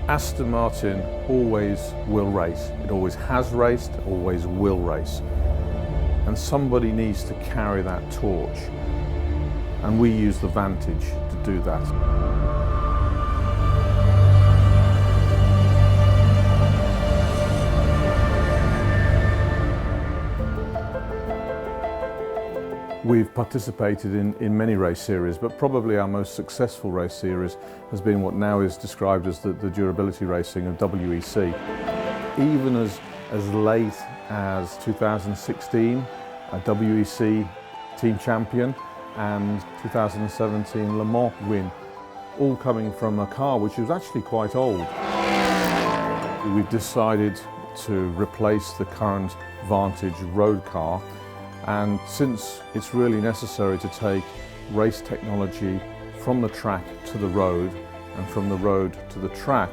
Aston Martin always will race. It always has raced, always will race. And somebody needs to carry that torch. And we use the Vantage to do that. We've participated in many race series, but probably our most successful race series has been what now is described as the durability racing of WEC. Even as late as 2016, a WEC team champion, and 2017 Le Mans win, all coming from a car which was actually quite old. We've decided to replace the current Vantage road car. And since it's really necessary to take race technology from the track to the road and from the road to the track,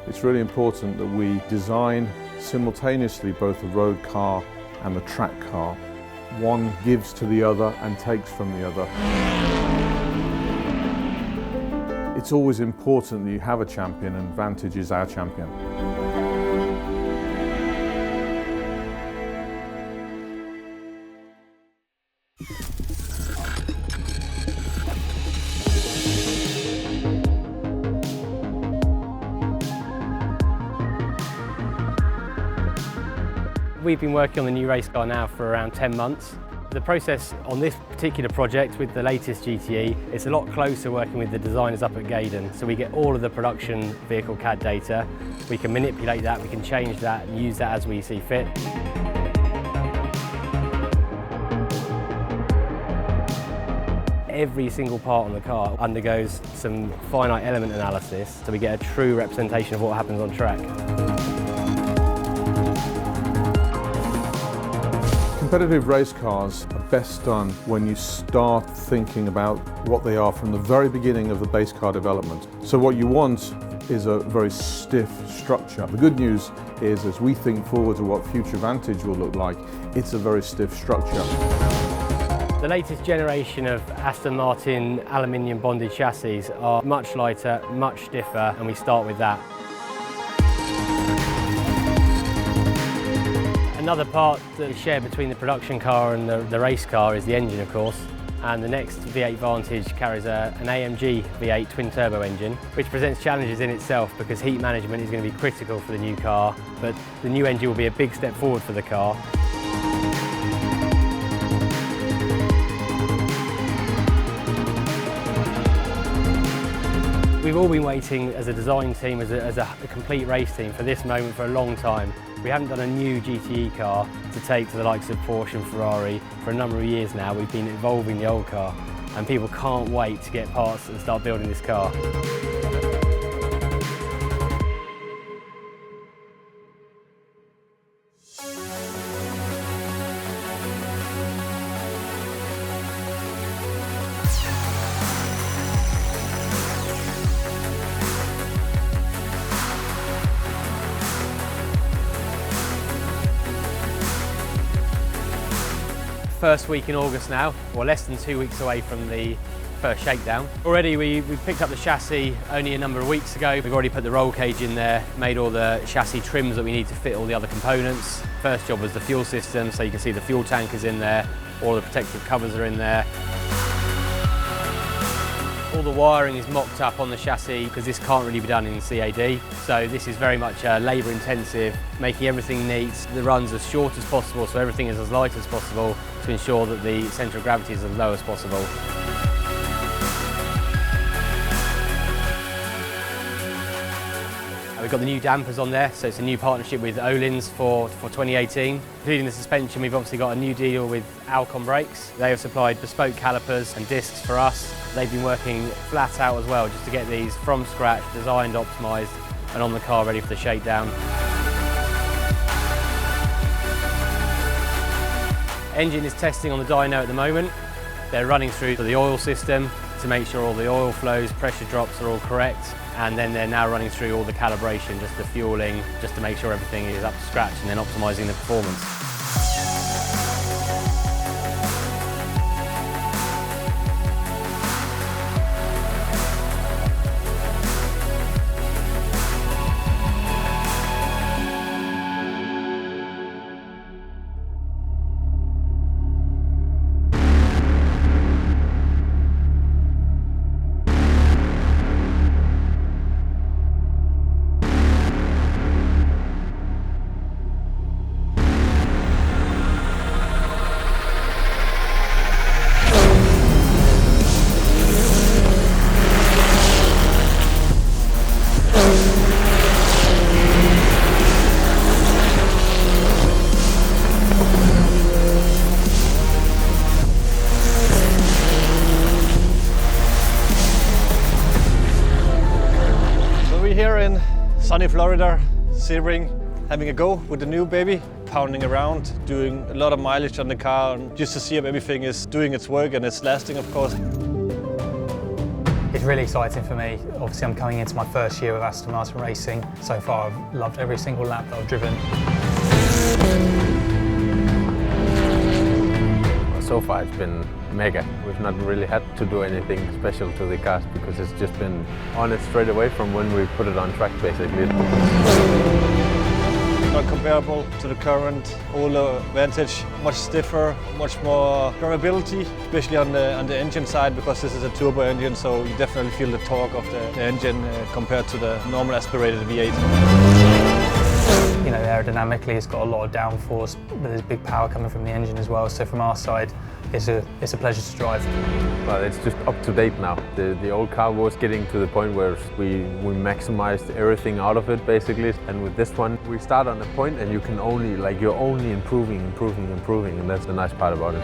it's really important that we design simultaneously both the road car and the track car. One gives to the other and takes from the other. It's always important that you have a champion, and Vantage is our champion. We've been working on the new race car now for around 10 months. The process on this particular project with the latest GTE, it's a lot closer working with the designers up at Gaydon. So we get all of the production vehicle CAD data, we can manipulate that, we can change that and use that as we see fit. Every single part on the car undergoes some finite element analysis, so we get a true representation of what happens on track. Competitive race cars are best done when you start thinking about what they are from the very beginning of the base car development. So what you want is a very stiff structure. The good news is, as we think forward to what future Vantage will look like, it's a very stiff structure. The latest generation of Aston Martin aluminium bonded chassis are much lighter, much stiffer, and we start with that. Another part that is shared between the production car and the race car is the engine, of course. And the next V8 Vantage carries an AMG V8 twin-turbo engine, which presents challenges in itself because heat management is going to be critical for the new car, but the new engine will be a big step forward for the car. We've all been waiting as a design team, as a complete race team, for this moment for a long time. We haven't done a new GTE car to take to the likes of Porsche and Ferrari for a number of years now. We've been evolving the old car, and people can't wait to get parts and start building this car. First week in August now, or less than 2 weeks away from the first shakedown. Already we picked up the chassis only a number of weeks ago. We've already put the roll cage in there, made all the chassis trims that we need to fit all the other components. First job was the fuel system, so you can see the fuel tank is in there, all the protective covers are in there. All the wiring is mocked up on the chassis because this can't really be done in CAD. So this is very much labour intensive, making everything neat. The run's as short as possible, so everything is as light as possible to ensure that the centre of gravity is as low as possible. We've got the new dampers on there, so it's a new partnership with Öhlins for 2018. Including the suspension, we've obviously got a new deal with Alcon brakes. They have supplied bespoke calipers and discs for us. They've been working flat out as well, just to get these from scratch, designed, optimised, and on the car ready for the shakedown. Engine is testing on the dyno at the moment. They're running through the oil system to make sure all the oil flows, pressure drops are all correct. And then they're now running through all the calibration, just the fueling, just to make sure everything is up to scratch and then optimising the performance. Sunny Florida, Sebring, having a go with the new baby, pounding around, doing a lot of mileage on the car, and just to see if everything is doing its work and it's lasting, of course. It's really exciting for me. Obviously, I'm coming into my first year of Aston Martin racing. So far, I've loved every single lap that I've driven. So far it's been mega. We've not really had to do anything special to the cars because it's just been on it straight away from when we put it on track basically. Not comparable to the current older Vantage, much stiffer, much more durability, especially on the engine side because this is a turbo engine, so you definitely feel the torque of the engine compared to the normal aspirated V8. You know, aerodynamically it's got a lot of downforce, but there's big power coming from the engine as well, so from our side it's a pleasure to drive. Well, it's just up to date now. The old car was getting to the point where we maximized everything out of it basically, and with this one we start on a point and you can only, you're only improving, and that's the nice part about it.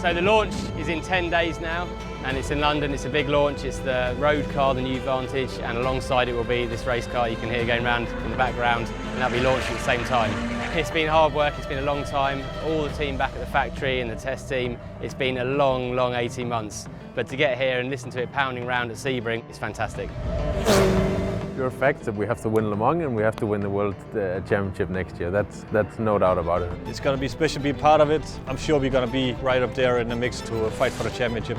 So the launch is in 10 days now, and it's in London. It's a big launch. It's the road car, the new Vantage, and alongside it will be this race car you can hear going around in the background, and that'll be launched at the same time. It's been hard work, it's been a long time. All the team back at the factory and the test team, it's been a long 18 months. But to get here and listen to it pounding around at Sebring, it's fantastic. Pure fact that we have to win Le Mans and we have to win the World Championship next year. That's no doubt about it. It's going to be special to be part of it. I'm sure we're going to be right up there in the mix to fight for the championship.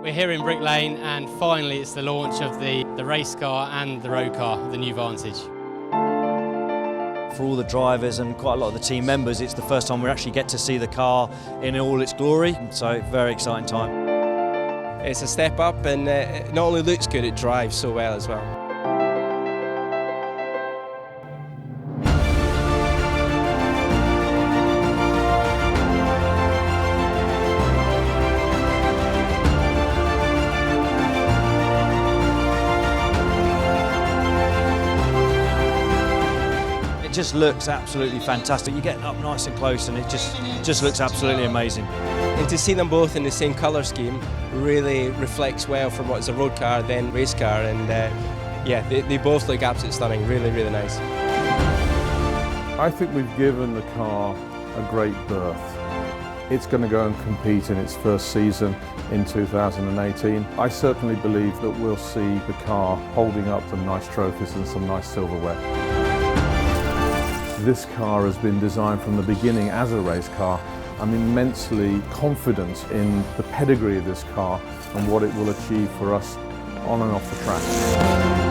We're here in Brick Lane, and finally it's the launch of the race car and the road car, the new Vantage. For all the drivers and quite a lot of the team members, it's the first time we actually get to see the car in all its glory, so very exciting time. It's a step up, and it not only looks good, it drives so well as well. It just looks absolutely fantastic. You're getting up nice and close and it just looks absolutely amazing. And to see them both in the same colour scheme really reflects well from what is a road car then race car, and yeah, they both look absolutely stunning, really nice. I think we've given the car a great berth. It's going to go and compete in its first season in 2018. I certainly believe that we'll see the car holding up some nice trophies and some nice silverware. This car has been designed from the beginning as a race car. I'm immensely confident in the pedigree of this car and what it will achieve for us on and off the track.